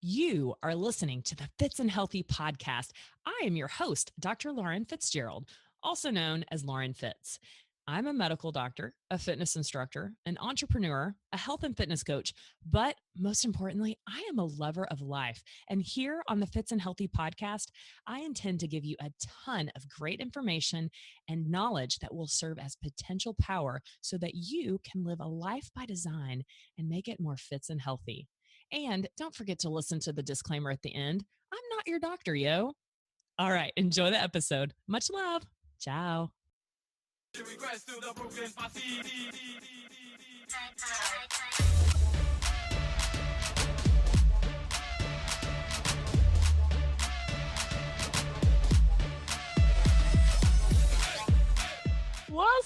You are listening to the Fitz and Healthy podcast. I am your host, Dr. Lauren Fitzgerald, also known as Lauren Fitz. I'm a medical doctor, a fitness instructor, an entrepreneur, a health and fitness coach, but most importantly, I am a lover of life. And here on the Fitz and Healthy podcast, I intend to give you a ton of great information and knowledge that will serve as potential power so that you can live a life by design and make it more fits and healthy. And don't forget to listen to the disclaimer at the end. I'm not your doctor, yo. All right, enjoy the episode. Much love. Ciao. What's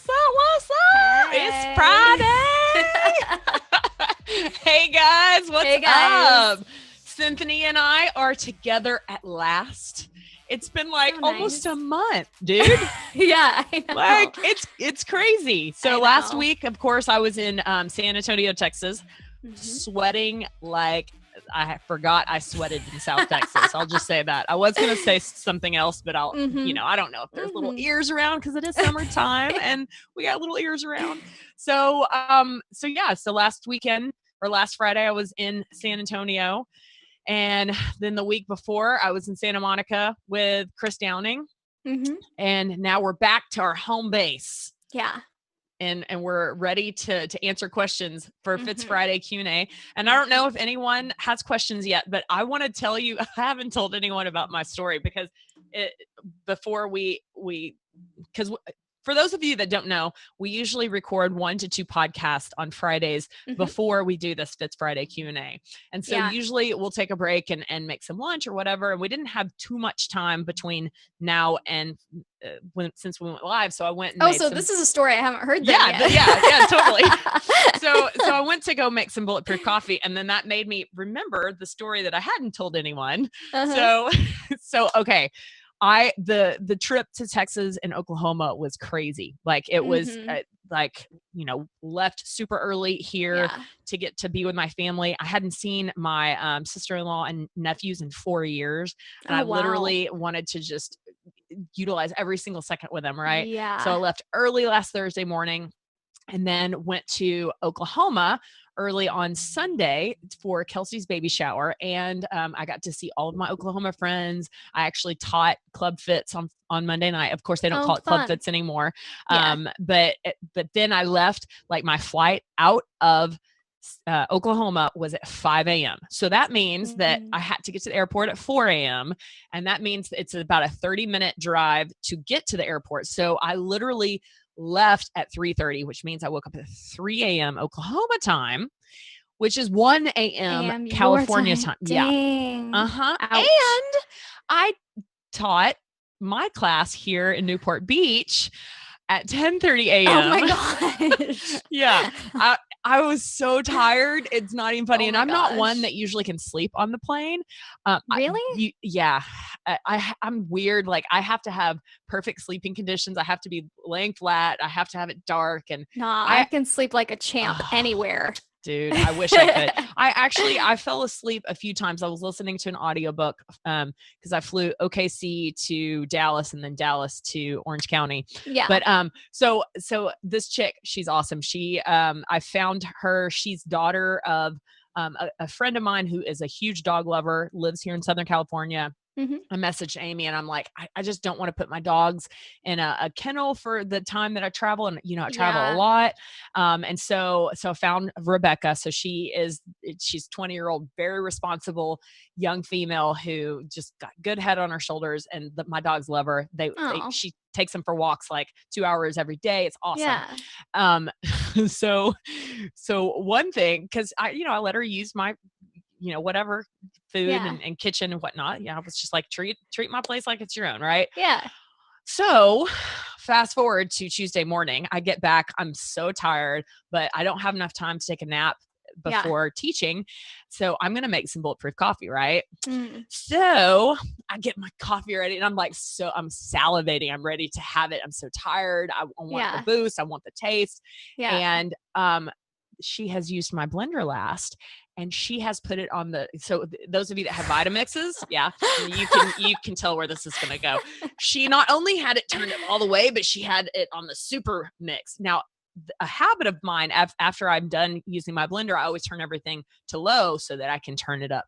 up? What's up? Hey. It's Friday. Hey guys, what's up? Cinthanie and I are together at last. It's been like almost a month, dude. Yeah, I know. Like it's crazy. So last week, of course, I was in San Antonio, Texas, sweating like I forgot I sweated in South Texas. I'll just say that. I was going to say something else, but I'll, I don't know if there's little ears around because it is summertime and we got little ears around. So, so last weekend or last Friday, I was in San Antonio. And then the week before I was in Santa Monica with Chris Downing. And now we're back to our home base. Yeah. And we're ready to answer questions for FITz Friday Q&A. And I don't know if anyone has questions yet, but I want to tell you, I haven't told anyone about my story because for those of you that don't know, we usually record 1 to 2 podcasts on Fridays before we do this FITz Friday Q&A. And so usually we'll take a break and make some lunch or whatever. And we didn't have too much time between now and since we went live. So I went and this is a story I haven't heard yet. Yeah, totally. So I went to go make some Bulletproof Coffee. And then that made me remember the story that I hadn't told anyone. So okay. The trip to Texas and Oklahoma was crazy. Like it was left super early here to get to be with my family. I hadn't seen my sister-in-law and nephews in 4 years. And I literally wanted to just utilize every single second with them. Right. Yeah. So I left early last Thursday morning and then went to Oklahoma early on Sunday for Kelsey's baby shower. And I got to see all of my Oklahoma friends. I actually taught Club FITz on Monday night. Of course, they don't call it Club FITz anymore. But then I left, like my flight out of Oklahoma was at 5 a.m. So that means that I had to get to the airport at 4 a.m. And that means it's about a 30-minute drive to get to the airport. So I literally left at 3:30, which means I woke up at 3 a.m. Oklahoma time, which is 1 a.m. California time. Dang. Yeah. And I taught my class here in Newport Beach at 10:30 a.m. Oh my gosh. Yeah. I was so tired. It's not even funny. And I'm not one that usually can sleep on the plane. Really? I'm weird. Like I have to have perfect sleeping conditions. I have to be laying flat. I have to have it dark. And I can sleep like a champ anywhere. Dude, I wish I could. I fell asleep a few times. I was listening to an audiobook because I flew OKC to Dallas and then Dallas to Orange County. Yeah. But so this chick, she's awesome. I found her. She's daughter of a friend of mine who is a huge dog lover, lives here in Southern California. I messaged Amy and I'm like, I just don't want to put my dogs in a kennel for the time that I travel. And, I travel a lot. And so I found Rebecca. So she's 20-year-old, very responsible young female who just got good head on her shoulders. And my dogs love her. She takes them for walks like 2 hours every day. It's awesome. Yeah. So one thing, cause I let her use my, whatever food and kitchen and whatnot. I was just like, treat my place like it's your own. Right. Yeah. So fast forward to Tuesday morning, I get back. I'm so tired, but I don't have enough time to take a nap before teaching. So I'm going to make some Bulletproof coffee. Right. So I get my coffee ready and I'm salivating. I'm ready to have it. I'm so tired. I want the boost. I want the taste. Yeah. And, she has used my blender last and she has put it on those of you that have Vitamixes, you can tell where this is going to go. She not only had it turned up all the way, but she had it on the super mix. Now, a habit of mine, after I'm done using my blender, I always turn everything to low so that I can turn it up.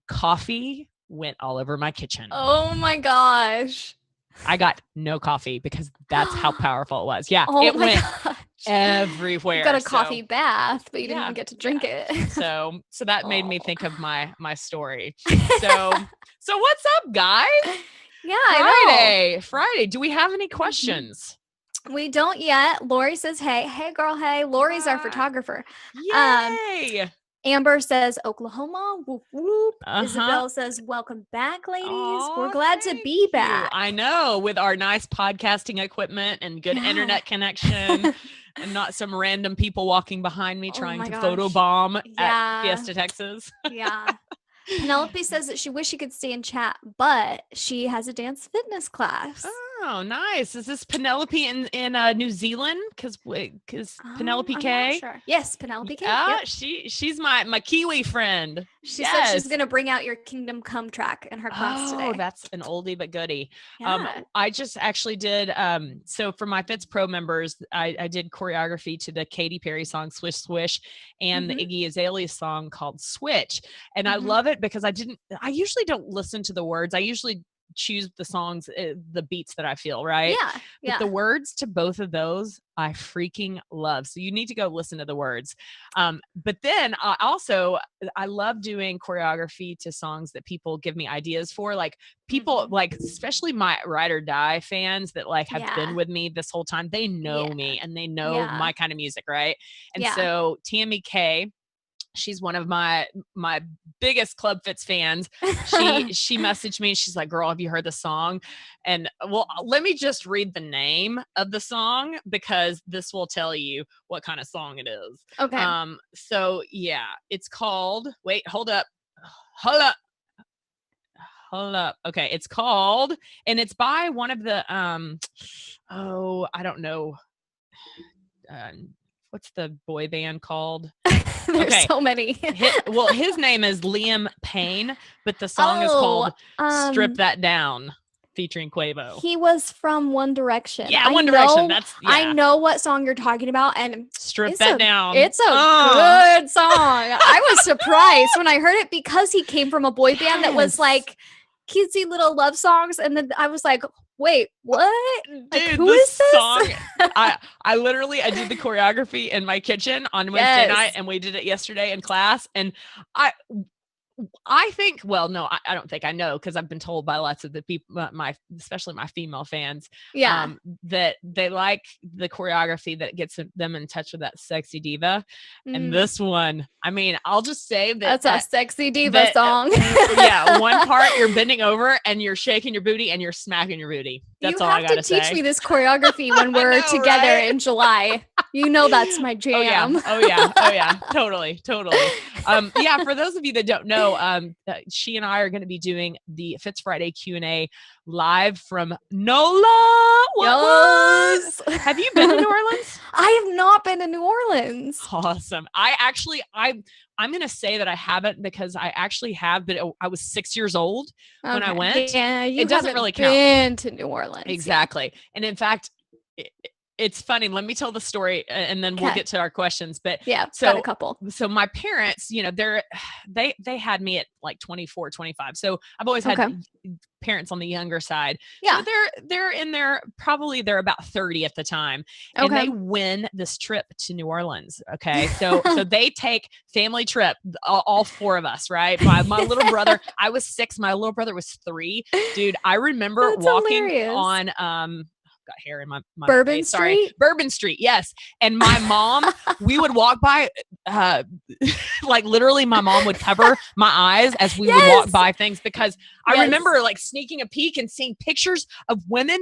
Coffee went all over my kitchen. Oh my gosh. I got no coffee because that's how powerful it was. Yeah, it went everywhere. You got a coffee bath, but you didn't even get to drink it. So that made me think of my story. So what's up, guys? Yeah, Friday. Do we have any questions? We don't yet. Lori says, hey girl, hey. Lori's our photographer. Yay! Amber says, Oklahoma, whoop, whoop. Isabel says, welcome back, ladies. We're glad to be back. I know, with our nice podcasting equipment and good internet connection and not some random people walking behind me trying to photobomb at Fiesta, Texas. Yeah. Penelope says that she wishes she could stay in chat, but she has a dance fitness class. Oh, nice. Is this Penelope in New Zealand? Because Penelope K? I'm not sure. Yes, Penelope K. Yep. She's my Kiwi friend. She said she's going to bring out your Kingdom Come track in her class today. Oh, that's an oldie but goodie. Yeah. I just actually did, so for my FITz Pro members, I did choreography to the Katy Perry song Swish Swish and the Iggy Azalea song called Switch. And I love it because I usually don't listen to the words. I usually choose the songs, the beats that I feel, right? Yeah. But the words to both of those I freaking love. So you need to go listen to the words. But then I love doing choreography to songs that people give me ideas for. Like people like, especially my Ride or Die fans that like have been with me this whole time. They know me and they know my kind of music. Right. And so Tammy K, she's one of my biggest Club FITz fans. She messaged me. She's like, girl, have you heard the song? And well, let me just read the name of the song because this will tell you what kind of song it is. Okay. So yeah, it's called, hold up. Okay. It's called, and it's by one of the, I don't know. What's the boy band called? There's so many. His name is Liam Payne, but the song is called Strip That Down, featuring Quavo. He was from One Direction. Yeah, One Direction. I know what song you're talking about, and Strip That Down. It's a good song. I was surprised when I heard it because he came from a boy band that was like cutesy little love songs, and then I was like, wait, what? Dude, like, who is this song? I literally did the choreography in my kitchen on Wednesday night, and we did it yesterday in class. And I think, well, no, I don't think I know, because I've been told by lots of the people, especially my female fans, that they like the choreography that gets them in touch with that sexy diva. And this one, I mean, I'll just say that's a sexy diva song. One part you're bending over and you're shaking your booty and you're smacking your booty. That's all I gotta say. You have to teach me this choreography when we're together in July. You know that's my jam. Oh yeah. Totally. For those of you that don't know, she and I are going to be doing the FITz Friday Q&A live from NOLA. Have you been to New Orleans? I have not been to New Orleans. Awesome. I'm going to say that I haven't, because I actually have, but I was 6 years old when I went. Yeah, it doesn't really count. Been to New Orleans. Exactly. Yeah. And in fact, it's funny. Let me tell the story and then we'll get to our questions. But got a couple. So my parents, they had me at like 24, 25. So I've always had parents on the younger side. Yeah. So they're in there, probably they're about 30 at the time. And they win this trip to New Orleans. Okay. So they take family trip, all four of us, right? My little brother, I was 6. My little brother was 3. Dude, I remember walking on, got hair in my Bourbon face. Street? Sorry. Bourbon Street. Yes. And my mom, we would walk by, like literally my mom would cover my eyes as we would walk by things, because I remember like sneaking a peek and seeing pictures of women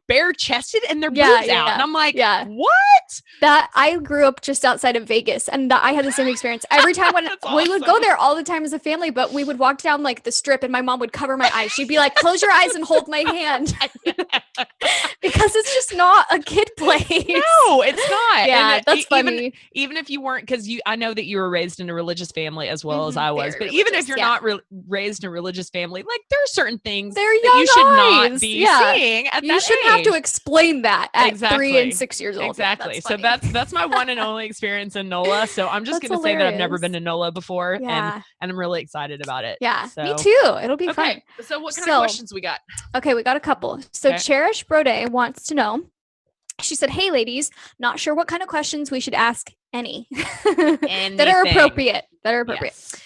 bare chested and their boobs out. And I'm like, what? That I grew up just outside of Vegas, and I had the same experience every time when we would go there all the time as a family, but we would walk down like the strip and my mom would cover my eyes. She'd be like, close your eyes and hold my hand. Because because it's just not a kid place. No, it's not. Yeah, and that's funny. Even if you weren't, because I know that you were raised in a religious family as well as I was, but Very even if religious, you're yeah. not raised in a religious family, like there are certain things They're that young you should not eyes. be Yeah. seeing at You that shouldn't age. have to explain that at Exactly. 3 and 6 years old. Exactly. Yeah, So that's my one and only experience in NOLA. So I'm just That's going to say that I've never hilarious. been to NOLA before, Yeah. and I'm really excited about it. Yeah, So. me too. It'll be fun. Okay. So what kind of questions we got? Okay, we got a couple. So Okay. Cherish Brode wants to know. She said, "Hey, ladies, not sure what kind of questions we should ask. Any that are appropriate.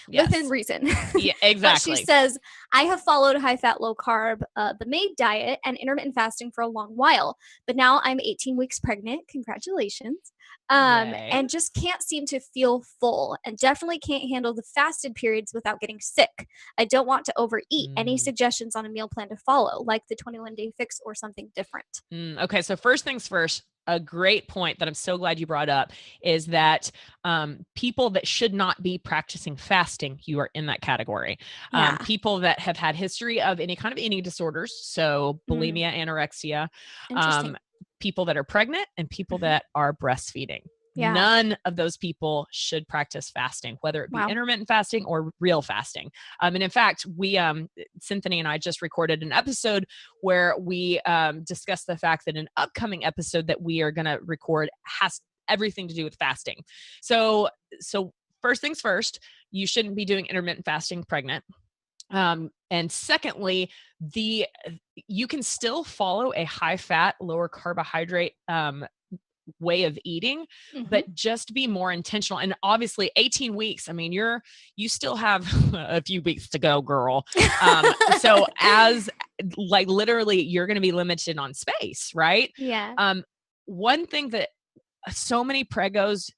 Yes. Within reason." Yeah, exactly. But she says, "I have followed high fat, low carb, the MAID diet, and intermittent fasting for a long while, but now I'm 18 weeks pregnant. Congratulations. And just can't seem to feel full, and definitely can't handle the fasted periods without getting sick. I don't want to overeat. Any suggestions on a meal plan to follow, like the 21-day fix or something different?" Okay. So first things first, a great point that I'm so glad you brought up is that people that should not be practicing fasting, you are in that category. Yeah. People that have had history of any kind of eating disorders, so bulimia, anorexia, people that are pregnant, and people that are breastfeeding. Yeah. None of those people should practice fasting, whether it be intermittent fasting or real fasting. And in fact, we, Cinthanie and I just recorded an episode where we discussed the fact that an upcoming episode that we are going to record has everything to do with fasting. So first things first, you shouldn't be doing intermittent fasting pregnant. And secondly, you can still follow a high fat, lower carbohydrate way of eating, but just be more intentional. And obviously 18 weeks, I mean, you still have a few weeks to go, girl. So as like literally you're going to be limited on space, right? Yeah. One thing that so many pregos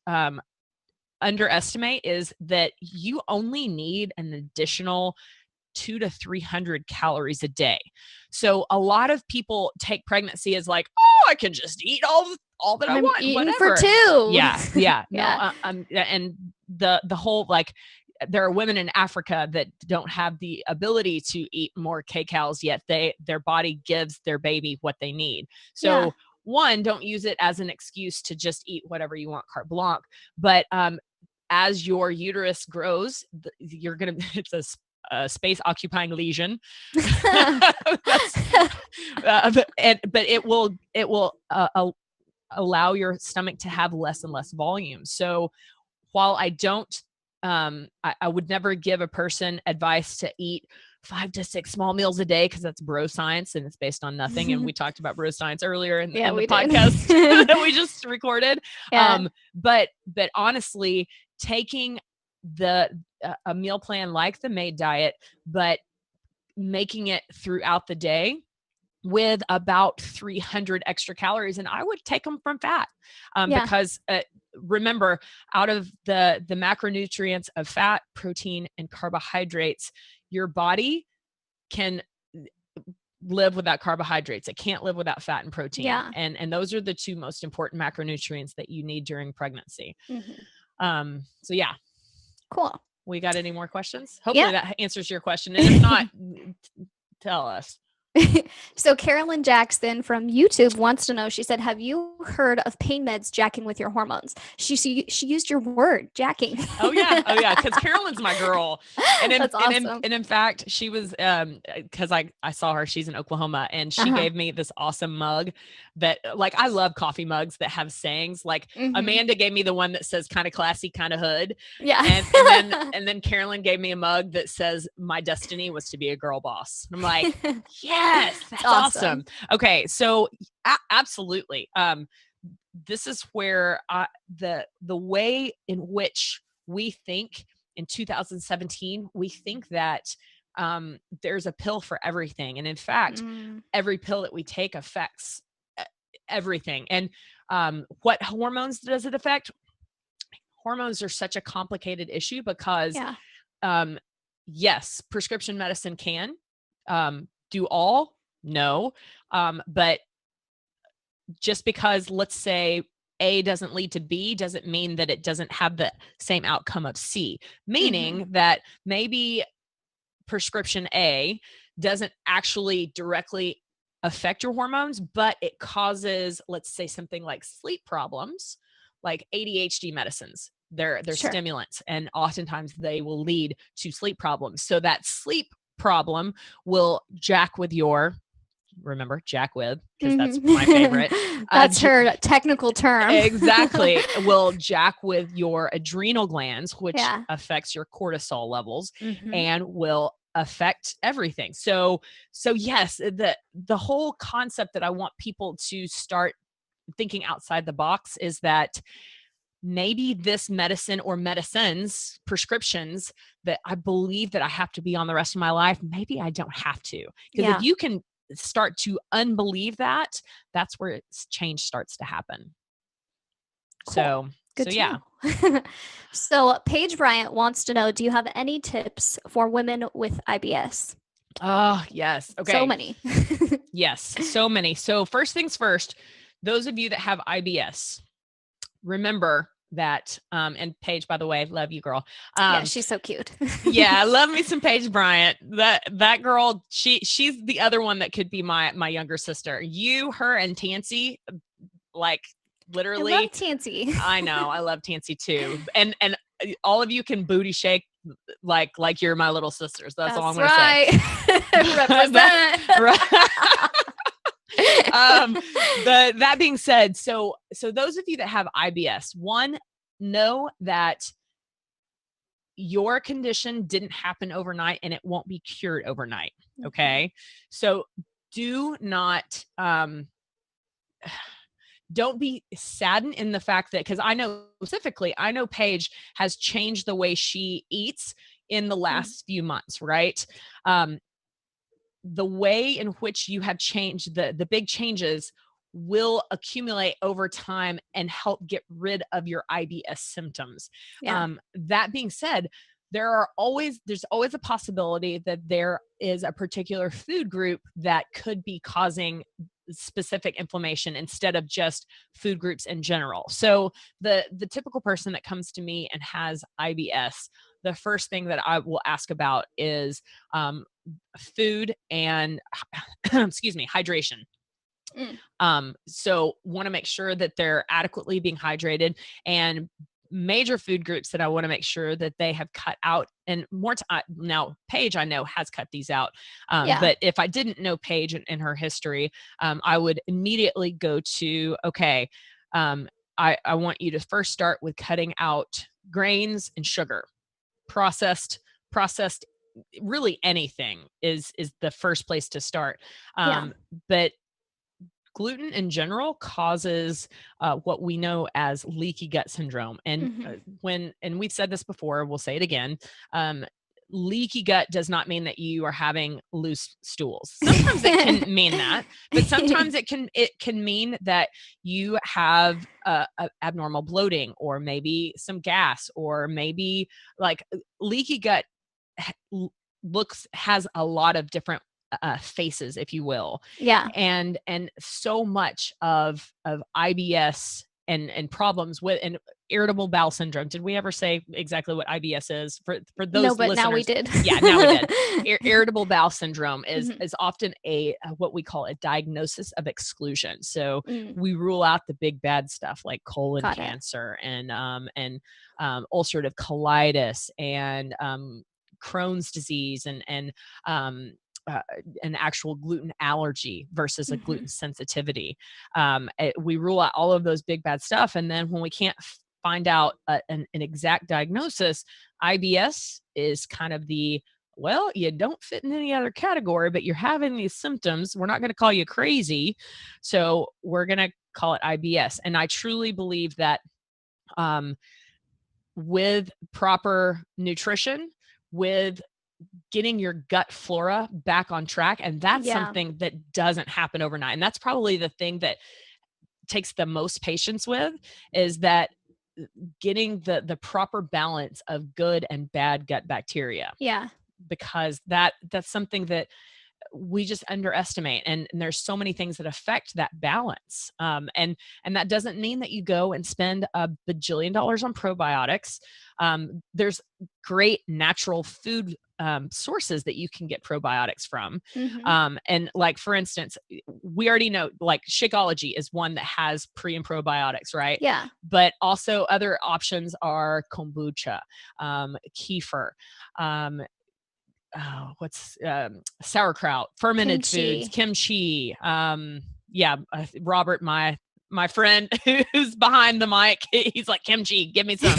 underestimate is that you only need an additional 200 to 300 calories a day. So a lot of people take pregnancy as like, oh, I can just eat all that I want, eating whatever. for two. Yeah. Yeah. No, and the whole, like, there are women in Africa that don't have the ability to eat more kcals, yet their body gives their baby what they need. So one, don't use it as an excuse to just eat whatever you want, carte blanche. But as your uterus grows, you're gonna it's a space occupying lesion. But it will allow your stomach to have less and less volume. So while I don't, I would never give a person advice to eat 5 to 6 small meals a day, because that's bro science and it's based on nothing. And we talked about bro science earlier in the podcast that we just recorded. Yeah. But honestly, taking a meal plan like the MAID diet, but making it throughout the day with about 300 extra calories. And I would take them from fat because remember, out of the macronutrients of fat, protein, and carbohydrates, your body can live without carbohydrates. It can't live without fat and protein. Yeah. And those are the two most important macronutrients that you need during pregnancy. So yeah. Cool. We got any more questions? Hopefully that answers your question. And if not, tell us. So Carolyn Jackson from YouTube wants to know, she said, have you heard of pain meds jacking with your hormones? She used your word, jacking. Oh yeah. Cause Carolyn's my girl. And That's awesome. And in fact, she was, cause I saw her, she's in Oklahoma, and she gave me this awesome mug that, like, I love coffee mugs that have sayings. Like Amanda gave me the one that says kind of classy, kind of hood. Yeah. And then Carolyn gave me a mug that says my destiny was to be a girl boss. I'm like, yes, that's awesome. Okay. So absolutely. This is where the way in which we think in 2017, we think that there's a pill for everything. And in fact, every pill that we take affects everything. And what hormones does it affect? Hormones are such a complicated issue because yes, prescription medicine can do all. No. But just because, let's say, A doesn't lead to B doesn't mean that it doesn't have the same outcome of C, meaning that maybe prescription A doesn't actually directly affect your hormones, but it causes, let's say, something like sleep problems, like ADHD medicines. They're stimulants, and oftentimes they will lead to sleep problems. So that sleep problem will jack with your, remember, jack with, because that's my favorite. That's her technical term. Exactly. Will jack with your adrenal glands, which affects your cortisol levels and will affect everything. So yes, the whole concept that I want people to start thinking outside the box is that maybe this medicine or medicines, prescriptions that I believe that I have to be on the rest of my life, maybe I don't have to. Because if you can start to unbelieve that, that's where change starts to happen. Cool. Good to know. So Paige Bryant wants to know, do you have any tips for women with IBS? Oh, yes. Okay. So many. Yes, so many. So first things first, those of you that have IBS, remember that, and Paige, by the way, love you, girl. Yeah, she's so cute. Yeah, I love me some Paige Bryant. That girl, she's the other one that could be my younger sister. You, her, and Tansy, like literally. I love Tansy. I know, I love Tansy too. And all of you can booty shake like you're my little sisters. That's all I'm gonna say. Represent. That being said, so those of you that have IBS, one, know that your condition didn't happen overnight and it won't be cured overnight. Okay. So do not, don't be saddened in the fact that, because I know specifically, Paige has changed the way she eats in the last few months, right? The way in which you have changed, the big changes will accumulate over time and help get rid of your IBS symptoms. That being said, there's always a possibility that there is a particular food group that could be causing specific inflammation instead of just food groups in general. So the typical person that comes to me and has IBS, the first thing that I will ask about is food and excuse me, hydration. So want to make sure that they're adequately being hydrated, and major food groups that I want to make sure that they have cut out, and more now Paige, I know, has cut these out. But if I didn't know Paige and her history, I would immediately go to, okay, I want you to first start with cutting out grains and sugar. Processed, really anything is the first place to start. But gluten in general causes what we know as leaky gut syndrome. And and we've said this before, we'll say it again. Leaky gut does not mean that you are having loose stools. Sometimes it can mean that, but sometimes it can mean that you have a abnormal bloating, or maybe some gas, or maybe like leaky gut has a lot of different faces, if you will. And so much of IBS and problems with and irritable bowel syndrome. Did we ever say exactly what IBS is for those? No, but listeners? Now we did. Yeah, now we did. Irritable bowel syndrome is often a what we call a diagnosis of exclusion. So we rule out the big bad stuff like colon cancer and ulcerative colitis and Crohn's disease and an actual gluten allergy versus a gluten sensitivity. We rule out all of those big bad stuff. And then when we can't find out an exact diagnosis, IBS is kind of well, you don't fit in any other category, but you're having these symptoms. We're not going to call you crazy. So we're going to call it IBS. And I truly believe that with proper nutrition, with getting your gut flora back on track. And that's something that doesn't happen overnight. And that's probably the thing that takes the most patience with, is that getting the proper balance of good and bad gut bacteria. Because that's something that we just underestimate. And there's so many things that affect that balance. And that doesn't mean that you go and spend $1 bajillion on probiotics. There's great natural food sources that you can get probiotics from. And like, for instance, we already know like Shakeology is one that has pre and probiotics, right? Yeah. But also other options are kombucha, kefir, sauerkraut, fermented foods, kimchi. Robert, my friend who's behind the mic, he's like, kimchi, give me some.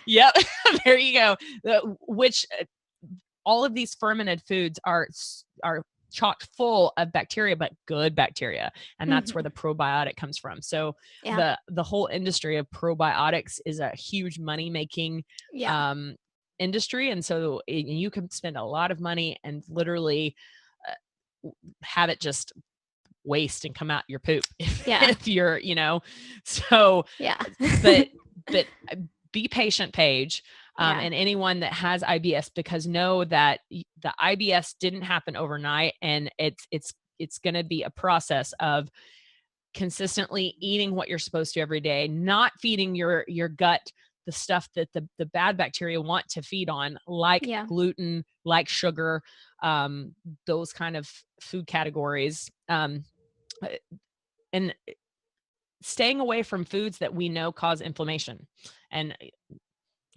Yep. There you go. Which all of these fermented foods are chock full of bacteria, but good bacteria. And that's where the probiotic comes from. So the whole industry of probiotics is a huge money making industry. And so you can spend a lot of money and literally have it just waste and come out your poop if you're, so but be patient, Paige, and anyone that has IBS, because know that the IBS didn't happen overnight, and it's going to be a process of consistently eating what you're supposed to every day, not feeding your gut the stuff that the bad bacteria want to feed on, like gluten, like sugar, those kind of food categories, and staying away from foods that we know cause inflammation, and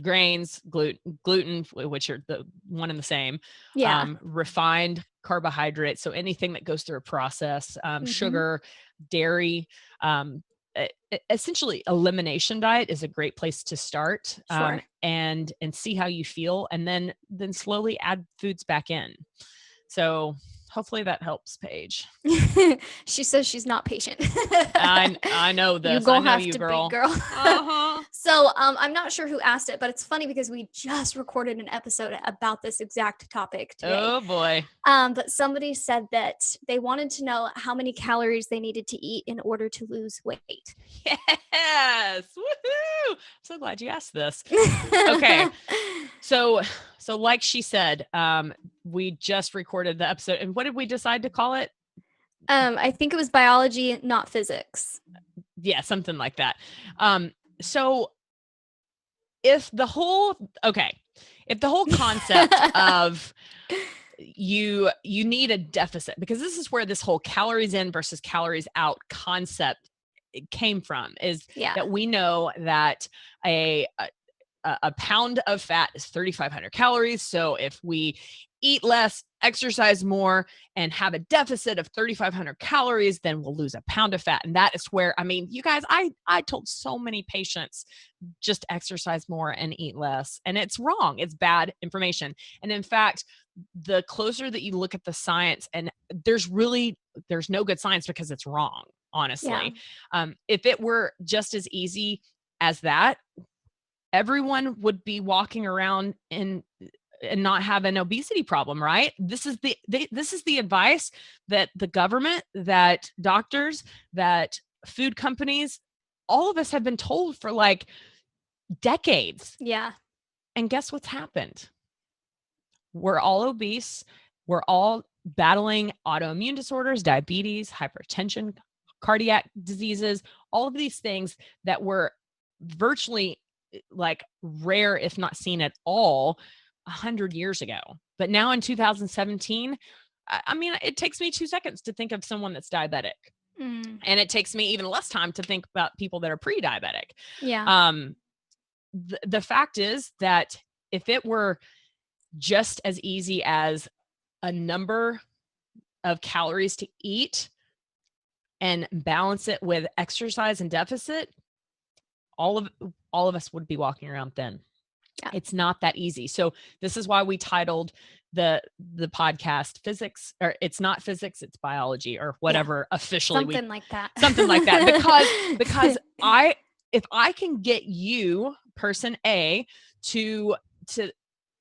grains, gluten, which are the one and the same, refined carbohydrates. So anything that goes through a process, sugar, dairy, essentially elimination diet is a great place to start, and see how you feel, and then slowly add foods back in. So hopefully that helps, Paige. She says she's not patient. I know this. You gonna have you, to girl. be, girl. So I'm not sure who asked it, but it's funny because we just recorded an episode about this exact topic today. Oh boy. But somebody said that they wanted to know how many calories they needed to eat in order to lose weight. Yes. Woohoo! I'm so glad you asked this. Okay. So like she said, we just recorded the episode, and what did we decide to call it? I think it was biology, not physics. Yeah, something like that. So if the whole concept of you need a deficit, because this is where this whole calories in versus calories out concept came from, is that we know that a pound of fat is 3,500 calories. So if we eat less, exercise more, and have a deficit of 3,500 calories, then we'll lose a pound of fat. And that is where, I mean, you guys, I told so many patients, just exercise more and eat less. And it's wrong. It's bad information. And in fact, the closer that you look at the science, and there's no good science because it's wrong, honestly. If it were just as easy as that, everyone would be walking around and not have an obesity problem, right? This is the advice that the government, that doctors, that food companies, all of us have been told for like decades. Yeah. And guess what's happened? We're all obese. We're all battling autoimmune disorders, diabetes, hypertension, cardiac diseases, all of these things that were virtually like rare, if not seen at all, 100 years ago. But now in 2017, I mean, it takes me 2 seconds to think of someone that's diabetic. And it takes me even less time to think about people that are pre-diabetic. Yeah. The fact is that if it were just as easy as a number of calories to eat and balance it with exercise and deficit, all of us would be walking around thin. Yeah. It's not that easy. So this is why we titled the podcast physics, or it's not physics, it's biology, or whatever officially. Something like that. Because if I can get you, person A, to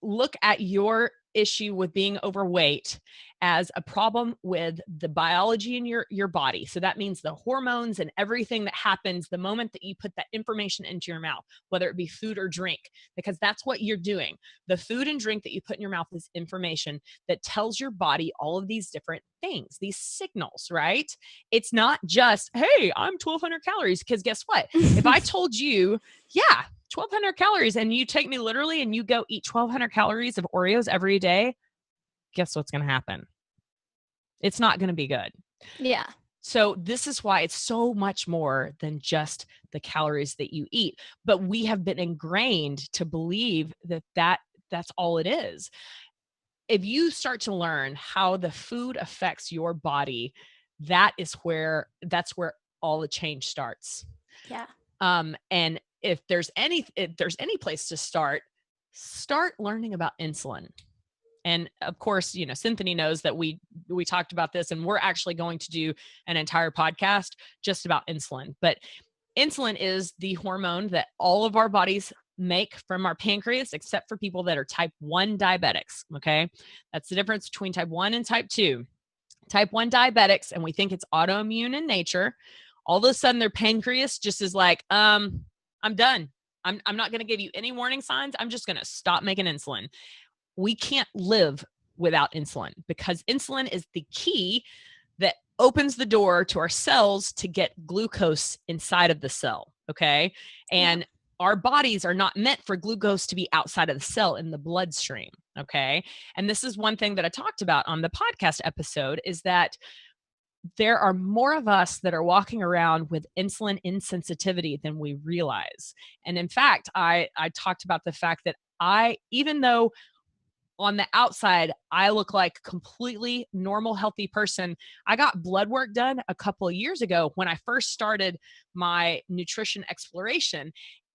look at your issue with being overweight as a problem with the biology in your body. So that means the hormones and everything that happens the moment that you put that information into your mouth, whether it be food or drink, because that's what you're doing. The food and drink that you put in your mouth is information that tells your body all of these different things, these signals, right? It's not just, hey, I'm 1,200 calories. Because guess what? If I told you, 1,200 1,200 calories, and you take me literally and you go eat 1,200 calories of Oreos every day, guess what's going to happen? It's not going to be good. Yeah. So this is why it's so much more than just the calories that you eat. But we have been ingrained to believe that that's all it is. If you start to learn how the food affects your body, that's where all the change starts. Yeah. And if there's any place to start learning about insulin. And of course, Cinthanie knows that we talked about this, and we're actually going to do an entire podcast just about insulin. But insulin is the hormone that all of our bodies make from our pancreas, except for people that are type 1 diabetics. Okay. That's the difference between type 1 and type 2. Type 1 diabetics, and we think it's autoimmune in nature. All of a sudden their pancreas just is like, I'm done. I'm not going to give you any warning signs. I'm just going to stop making insulin. We can't live without insulin, because insulin is the key that opens the door to our cells to get glucose inside of the cell. Okay. And our bodies are not meant for glucose to be outside of the cell in the bloodstream. Okay. And this is one thing that I talked about on the podcast episode, is that there are more of us that are walking around with insulin insensitivity than we realize. And in fact, I talked about the fact that even though on the outside, I look like a completely normal, healthy person, I got blood work done a couple of years ago when I first started my nutrition exploration.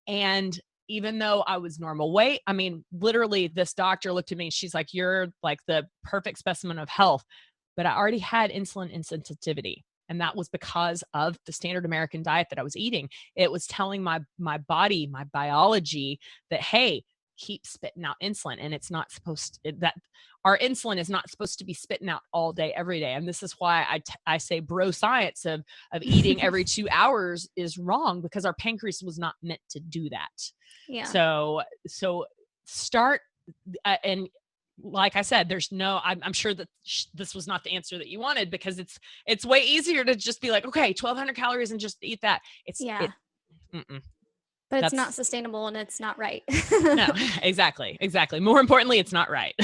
And even though I was normal weight, I mean, literally this doctor looked at me and she's like, you're like the perfect specimen of health. But I already had insulin insensitivity. And that was because of the standard American diet that I was eating. It was telling my body, my biology, that, hey, keep spitting out insulin. And it's not supposed to, that our insulin is not supposed to be spitting out all day, every day. And this is why I say bro science of eating every 2 hours is wrong, because our pancreas was not meant to do that. Yeah. So start, and like I said, I'm sure that this was not the answer that you wanted, because it's way easier to just be like, okay, 1,200 calories and just eat that. But it's not sustainable and it's not right. No, exactly. More importantly, it's not right.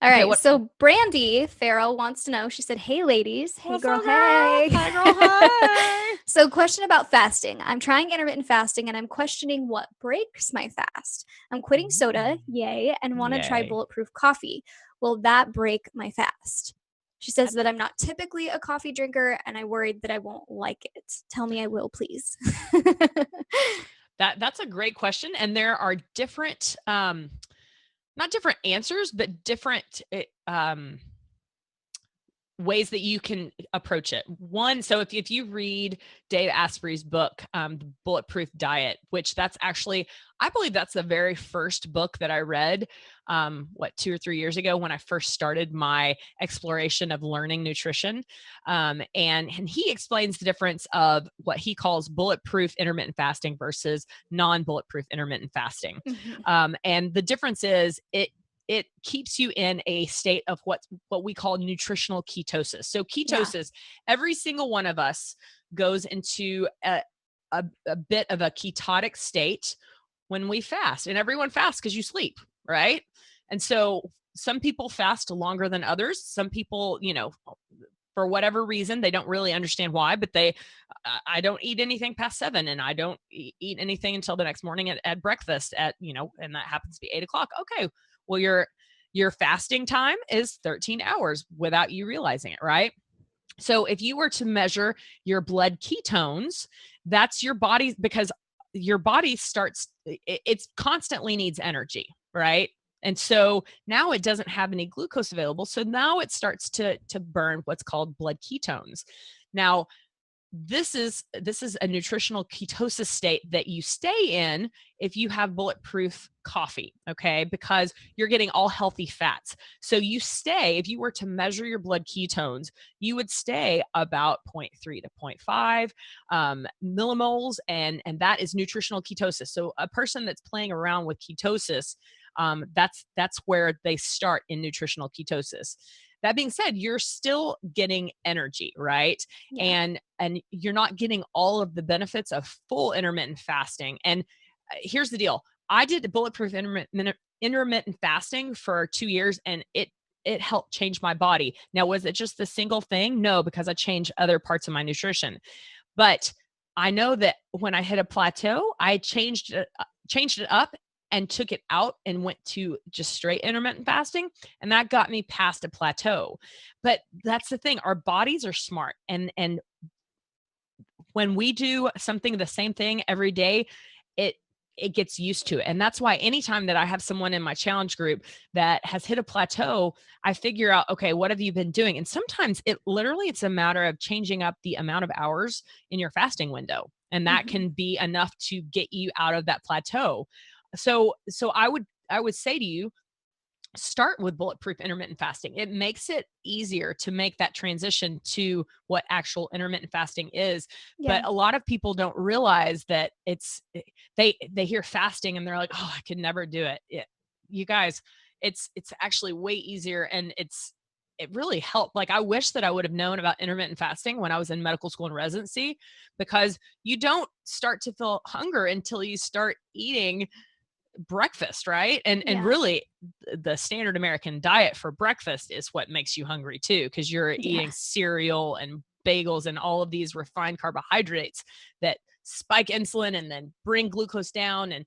All right. So Brandy Farrell wants to know, she said, hey ladies. Hey girl. Hey. Hi girl. Hi. So question about fasting. I'm trying intermittent fasting and I'm questioning what breaks my fast. I'm quitting soda. Yay. And want to try Bulletproof Coffee. Will that break my fast? She says that I'm not typically a coffee drinker and I worried that I won't like it. Tell me I will, please. That's a great question. And there are different, not different answers, but different ways that you can approach it. One, so if you read Dave Asprey's book, The Bulletproof Diet, which that's actually, I believe that's the very first book that I read, 2 or 3 years ago when I first started my exploration of learning nutrition. And he explains the difference of what he calls bulletproof intermittent fasting versus non-bulletproof intermittent fasting. Mm-hmm. And the difference is it keeps you in a state of what we call nutritional ketosis. So ketosis, every single one of us goes into a bit of a ketotic state when we fast, and everyone fasts because you sleep, right? And so some people fast longer than others. Some people, for whatever reason, they don't really understand why, but I don't eat anything past 7 and I don't eat anything until the next morning at breakfast and that happens to be 8:00. Okay. Well, your fasting time is 13 hours without you realizing it, right? So if you were to measure your blood ketones, that's your body, because your body it constantly needs energy, right? And so now it doesn't have any glucose available. So now it starts to burn what's called blood ketones. Now, this is a nutritional ketosis state that you stay in if you have Bulletproof Coffee, okay? Because you're getting all healthy fats. So if you were to measure your blood ketones, you would stay about 0.3 to 0.5 millimoles, and that is nutritional ketosis. So a person that's playing around with ketosis, that's where they start in nutritional ketosis. that being said, you're still getting energy, right? Yeah. And you're not getting all of the benefits of full intermittent fasting. And here's the deal. I did bulletproof intermittent fasting for 2 years, and it helped change my body. Now, was it just the single thing? No, because I changed other parts of my nutrition. But I know that when I hit a plateau, I changed it up and took it out and went to just straight intermittent fasting. And that got me past a plateau. But that's the thing. Our bodies are smart. And when we do something, the same thing every day, it gets used to it. And that's why anytime that I have someone in my challenge group that has hit a plateau, I figure out, okay, what have you been doing? And sometimes it's a matter of changing up the amount of hours in your fasting window. And that can be enough to get you out of that plateau. So I would say to you, start with bulletproof intermittent fasting. It makes it easier to make that transition to what actual intermittent fasting is. Yeah. But a lot of people don't realize that they hear fasting and they're like, oh, I could never do it. You guys, it's actually way easier, and it really helped. Like, I wish that I would have known about intermittent fasting when I was in medical school and residency, because you don't start to feel hunger until you start eating breakfast, right? And really the standard American diet for breakfast is what makes you hungry too, because you're eating cereal and bagels and all of these refined carbohydrates that spike insulin and then bring glucose down, and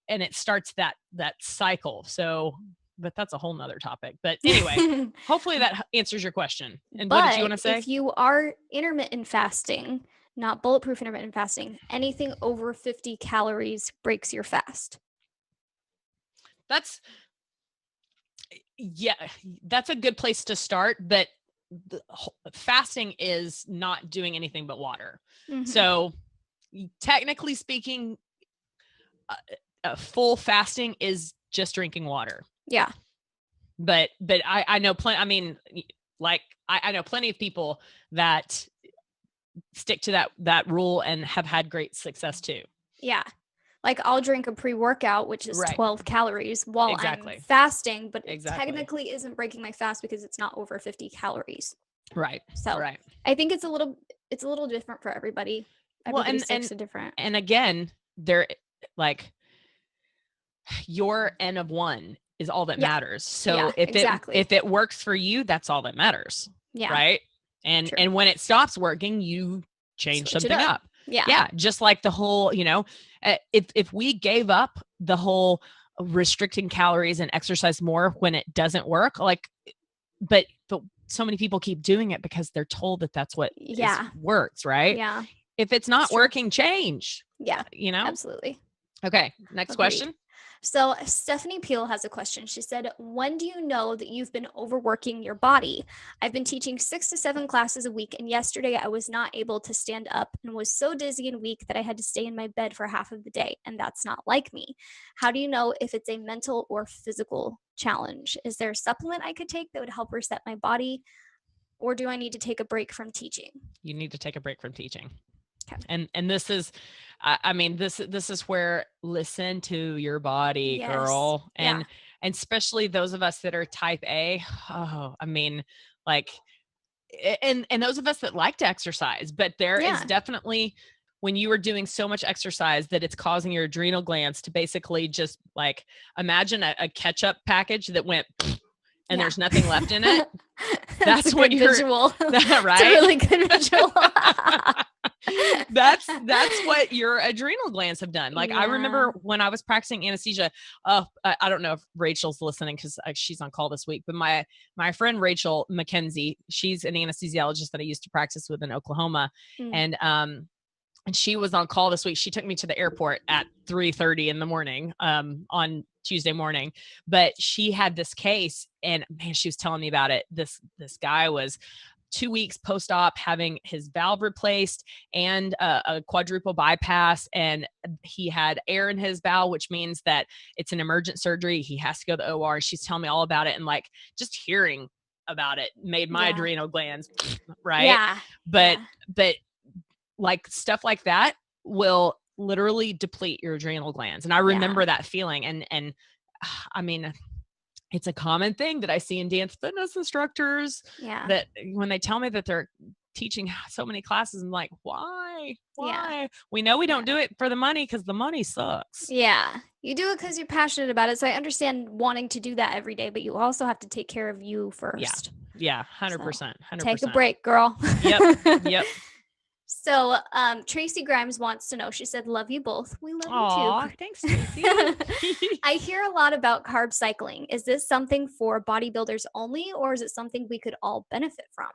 and it starts that cycle. So, but that's a whole nother topic. But anyway, hopefully that answers your question. And what did you want to say? If you are intermittent fasting, not bulletproof intermittent fasting, anything over 50 calories breaks your fast. That's a good place to start. But fasting is not doing anything but water. So technically speaking, full fasting is just drinking water. Yeah. But I know plenty. I mean, like I know plenty of people that stick to that rule and have had great success too. Yeah. Like, I'll drink a pre-workout, which is 12 calories while I'm fasting, but it technically isn't breaking my fast because it's not over 50 calories. Right. So I think it's a little different for everybody. Everybody sticks to different. And again, they're like, your N of 1 is all that matters. So if it works for you, that's all that matters. Yeah. Right. And when it stops working, you change something up. Yeah. Just like the whole, if we gave up the whole restricting calories and exercise more when it doesn't work, but so many people keep doing it because they're told that that's what works. Right. Yeah. If it's not working, change. Yeah. Absolutely. Okay. Next question. So Stephanie Peel has a question. She said, when do you know that you've been overworking your body? I've been teaching 6 to 7 classes a week, and yesterday I was not able to stand up and was so dizzy and weak that I had to stay in my bed for half of the day, and that's not like me. How do you know if it's a mental or physical challenge? Is there a supplement I could take that would help reset my body, or do I need to take a break from teaching? You need to take a break from teaching. Okay. And this is, this is where listen to your body, girl. And especially those of us that are type A. Oh, and those of us that like to exercise, but there is definitely, when you are doing so much exercise that it's causing your adrenal glands to basically just imagine a ketchup package that went and there's nothing left in it. That's what you're visual. Right? It's a really good visual. That's what your adrenal glands have done. I remember when I was practicing anesthesia, I don't know if Rachel's listening because she's on call this week, but my friend Rachel McKenzie, she's an anesthesiologist that I used to practice with in Oklahoma. And she was on call this week. She took me to the airport at 3:30 in the morning on Tuesday morning. But she had this case, and man, she was telling me about it. This guy was 2 weeks post-op having his valve replaced and a quadruple bypass, and he had air in his bowel, which means that it's an emergent surgery. He has to go to the OR. She's telling me all about it, and just hearing about it made my adrenal glands right. Yeah. But stuff like that will literally deplete your adrenal glands. And I remember that feeling. And it's a common thing that I see in dance fitness instructors that when they tell me that they're teaching so many classes, I'm like, why? We know we don't do it for the money because the money sucks. You do it because you're passionate about it. So I understand wanting to do that every day, but you also have to take care of you first. 100%. Take a break, girl. Yep. So Tracy Grimes wants to know, she said, love you both. We love you too. Thanks, Tracy. I hear a lot about carb cycling. Is this something for bodybuilders only, or is it something we could all benefit from?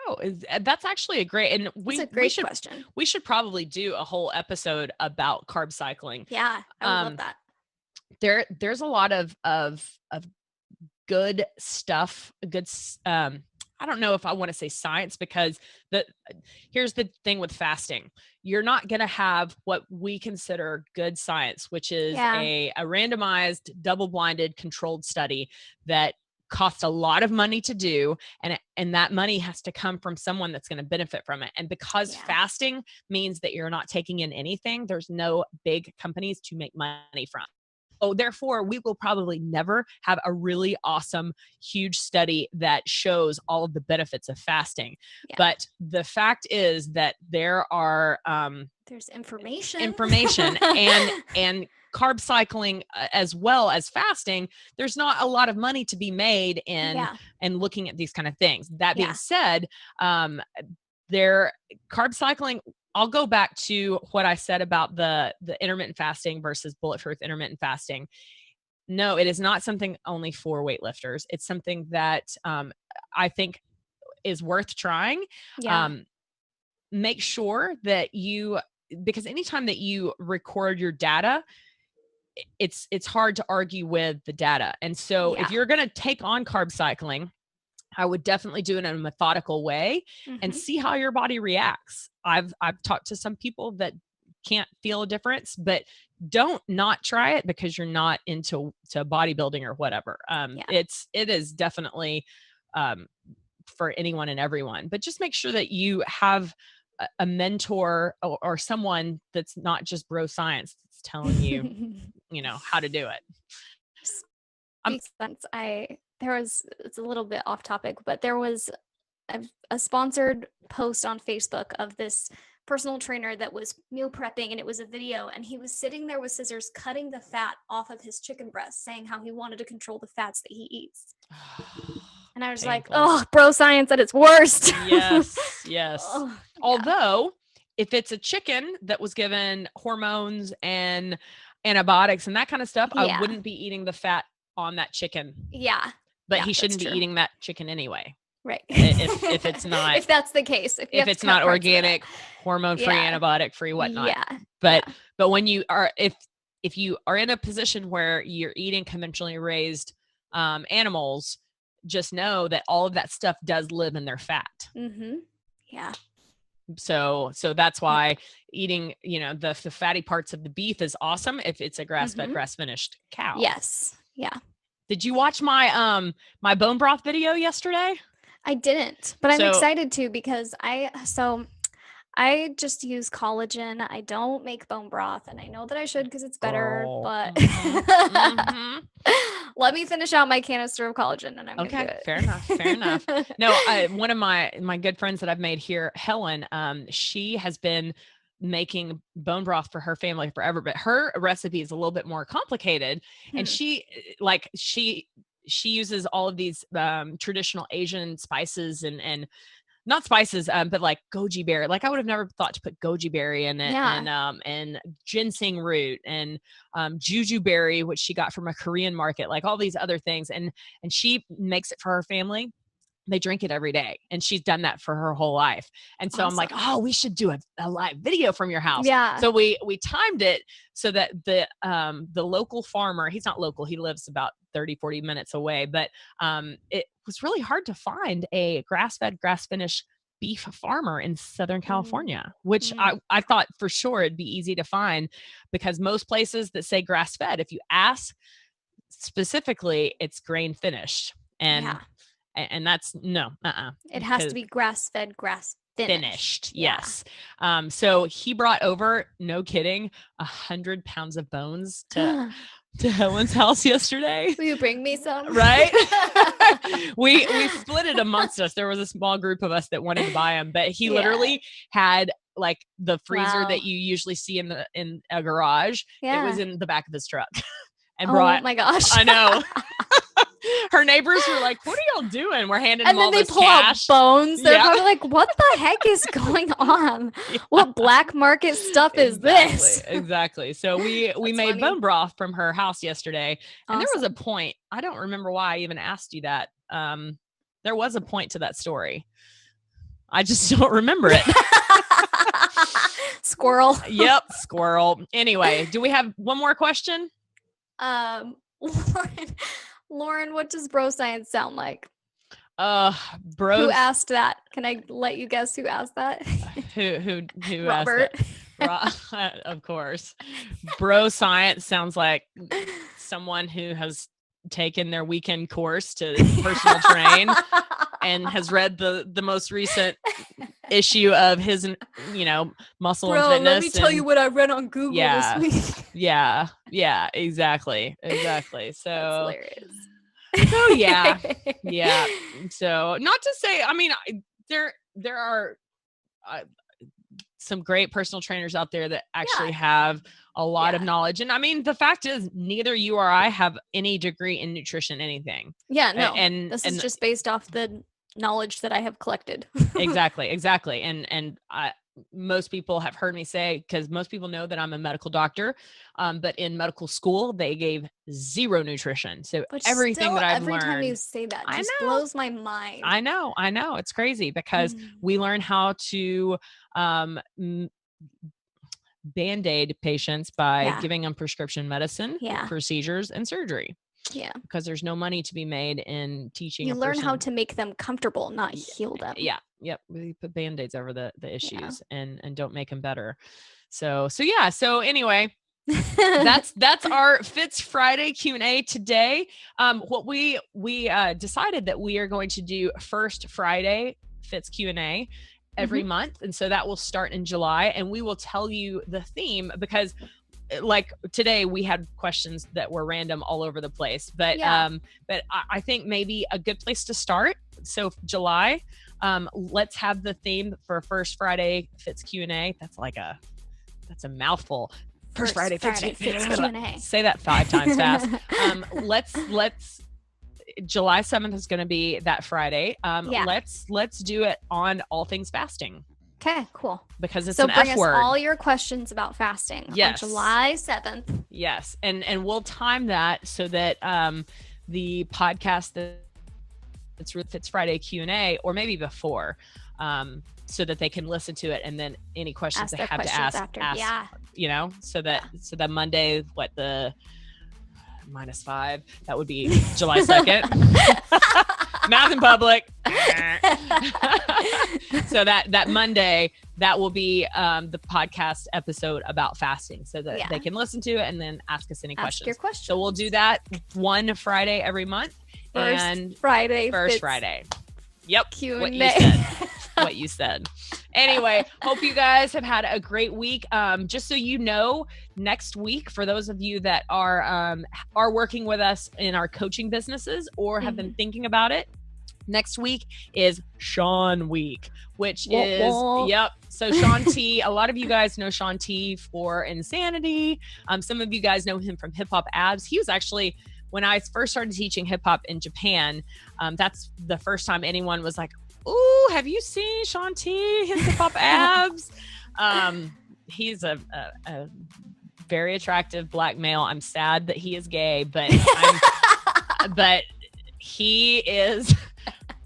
Oh, that's actually a great question. We should probably do a whole episode about carb cycling. Yeah, I would love that. There's a lot of good stuff, I don't know if I want to say science, because here's the thing with fasting. You're not going to have what we consider good science, which is a randomized, double-blinded, controlled study that costs a lot of money to do. And that money has to come from someone that's going to benefit from it. And because fasting means that you're not taking in anything, there's no big companies to make money from. So therefore, we will probably never have a really awesome, huge study that shows all of the benefits of fasting. But the fact is that there are there's information and carb cycling as well as fasting. There's not a lot of money to be made in looking at these kind of things. That being said, carb cycling. I'll go back to what I said about the intermittent fasting versus bulletproof intermittent fasting. No, it is not something only for weightlifters. It's something that I think is worth trying. Make sure that because anytime that you record your data, it's hard to argue with the data. And so if you're going to take on carb cycling, I would definitely do it in a methodical way and see how your body reacts. I've talked to some people that can't feel a difference, but don't not try it because you're not into bodybuilding or whatever. It is definitely for anyone and everyone, but just make sure that you have a mentor or someone that's not just bro science that's telling you, how to do it. Makes sense. It's a little bit off topic, but there was a sponsored post on Facebook of this personal trainer that was meal prepping, and it was a video, and he was sitting there with scissors cutting the fat off of his chicken breast, saying how he wanted to control the fats that he eats. And I was like, oh, bro science at its worst. Yes. Although if it's a chicken that was given hormones and antibiotics and that kind of stuff, I wouldn't be eating the fat on that chicken. But he shouldn't be eating that chicken anyway. Right. If it's not, if that's the case, if it's not organic, hormone free, antibiotic free, whatnot. But when you are, if you are in a position where you're eating conventionally raised animals, just know that all of that stuff does live in their fat. So that's why eating, the fatty parts of the beef is awesome if it's a grass-fed, grass-finished cow. Did you watch my my bone broth video yesterday? I didn't, but I'm excited to, because I just use collagen. I don't make bone broth, and I know that I should because it's better, but let me finish out my canister of collagen and I'm going to do it. Fair enough. No, one of my good friends that I've made here, Helen, she has been making bone broth for her family forever, but her recipe is a little bit more complicated. And she uses all of these traditional Asian spices and not spices, but like goji berry. Like I would have never thought to put goji berry in it, and ginseng root and juju berry, which she got from a Korean market, like all these other things. And she makes it for her family. They drink it every day, and she's done that for her whole life. And so I'm like, oh, we should do a live video from your house. So we timed it so that the local farmer, he's not local, he lives about 30-40 minutes away, but it was really hard to find a grass-fed, grass-finished beef farmer in Southern California, which I thought for sure it'd be easy to find, because most places that say grass-fed, if you ask specifically, it's grain finished. And that's it has to be grass-fed, grass finished. Yes. So he brought over, no kidding, 100 pounds of bones to to Helen's house yesterday. Will you bring me some? Right? we split it amongst us. There was a small group of us that wanted to buy them, but he literally had like the freezer that you usually see in a garage. It was in the back of his truck. And brought, oh my gosh. I know. Her neighbors were like, what are y'all doing? We're handing them all this cash. And then they pull out bones. They're probably like, what the heck is going on? Yeah. What black market stuff is this? Exactly. So we made bone broth from her house yesterday. And there was a point, I don't remember why I even asked you that. There was a point to that story. I just don't remember it. Squirrel. Yep. Squirrel. Anyway, do we have one more question? Lauren, what does bro science sound like? Bro. Who asked that? Can I let you guess who asked that? Who Robert. Asked that? Of course. Bro science sounds like someone who has taken their weekend course to personal train and has read the most recent issue of his, Muscle and Fitness. Let me tell you what I read on Google this week. Yeah, exactly. So that's hilarious. So yeah. So not to say, I mean, there are some great personal trainers out there that actually have a lot of knowledge. And I mean, the fact is neither you or I have any degree in nutrition, anything. Yeah, no. And this is just based off the knowledge that I have collected. Exactly. And most people have heard me say, because most people know that I'm a medical doctor, but in medical school, they gave zero nutrition. So everything that I've learned. Every time you say that, just blows my mind. I know. It's crazy because we learn how to Band-Aid patients by giving them prescription medicine, procedures, and surgery. Yeah. Because there's no money to be made in teaching. You learn how to make them comfortable, not heal them. Yeah. Yep. We put Band-Aids over the issues and don't make them better. So anyway, that's our FITz Friday Q&A today. What we decided that we are going to do first Friday FITz Q&A every month. And so that will start in July, and we will tell you the theme because like today we had questions that were random all over the place, but I think maybe a good place to start. So July, let's have the theme for first Friday FITz Q&A. That's a mouthful. First Friday FITz Q&A. Say that 5 times fast. Let's July 7th is going to be that Friday. Let's do it on all things fasting. Okay, cool. Because it's an F word. So bring us all your questions about fasting on July 7th. Yes. And we'll time that so that the podcast that's FITz Friday Q&A, or maybe before, so that they can listen to it, and then any questions they have to ask, so that Monday, the -5, that would be July 2nd. Math in public. So that Monday, that will be the podcast episode about fasting, so that they can listen to it and then ask us any questions. Your questions. So we'll do that one Friday every month. First Friday. Yep. Q&A. What you said. Anyway, hope you guys have had a great week. Just so you know, next week, for those of you that are working with us in our coaching businesses or have been thinking about it, next week is Sean Week, which is, So Sean T, a lot of you guys know Sean T for Insanity. Some of you guys know him from Hip Hop Abs. He was actually, when I first started teaching hip hop in Japan, that's the first time anyone was like, "Ooh, have you seen Sean T, his Hip Hop Abs?" He's a very attractive Black male. I'm sad that he is gay, but but he is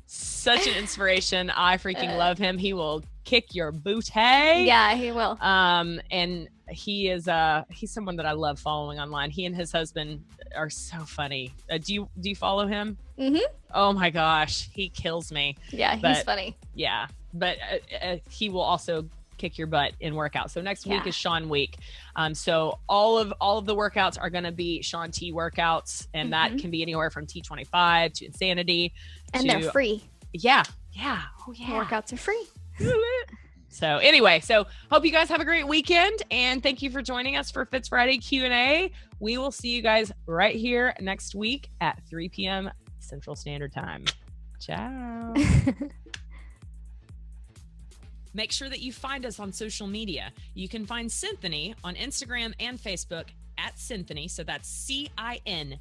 such an inspiration. I freaking love him. He will kick your booty. Yeah, he will. And he is he's someone that I love following online. He and his husband are so funny. Do you follow him? Mm-hmm. Oh my gosh, he kills me. Yeah, he's funny. Yeah, but he will also kick your butt in workouts. So next week is Sean Week. So all of the workouts are going to be Sean T workouts, and that can be anywhere from T25 to Insanity. And they're free. Yeah. Oh yeah. Workouts are free. So anyway, hope you guys have a great weekend, and thank you for joining us for FITz Friday Q&A. We will see you guys right here next week at 3 p.m. Central Standard Time. Ciao. Make sure that you find us on social media. You can find Cinthanie on Instagram and Facebook at Cinthanie. So that's CINTHANIE,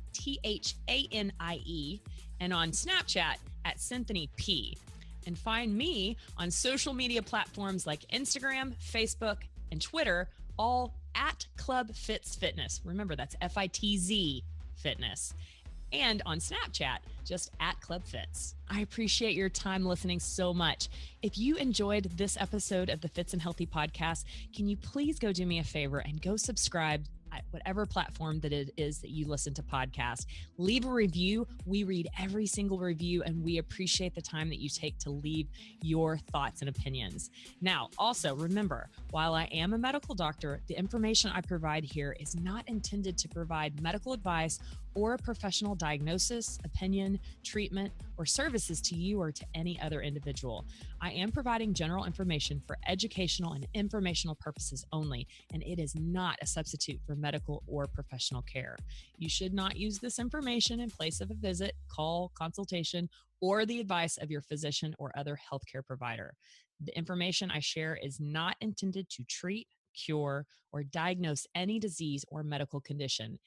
and on Snapchat at Cinthanie P. And find me on social media platforms like Instagram, Facebook, and Twitter, all at Club FITz Fitness. Remember, that's FITZ Fitness. And on Snapchat, just at Club FITz. I appreciate your time listening so much. If you enjoyed this episode of the Fitz and Healthy podcast, can you please go do me a favor and go subscribe at whatever platform that it is that you listen to podcasts. Leave a review. We read every single review, and we appreciate the time that you take to leave your thoughts and opinions. Now, also remember, while I am a medical doctor, the information I provide here is not intended to provide medical advice or a professional diagnosis, opinion, treatment, or services to you or to any other individual. I am providing general information for educational and informational purposes only, and it is not a substitute for medical or professional care. You should not use this information in place of a visit, call, consultation, or the advice of your physician or other healthcare provider. The information I share is not intended to treat, cure, or diagnose any disease or medical condition.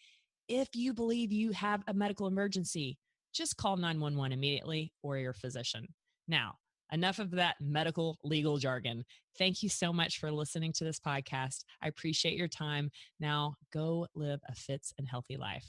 If you believe you have a medical emergency, just call 911 immediately or your physician. Now, enough of that medical legal jargon. Thank you so much for listening to this podcast. I appreciate your time. Now, go live a Fitz and healthy life.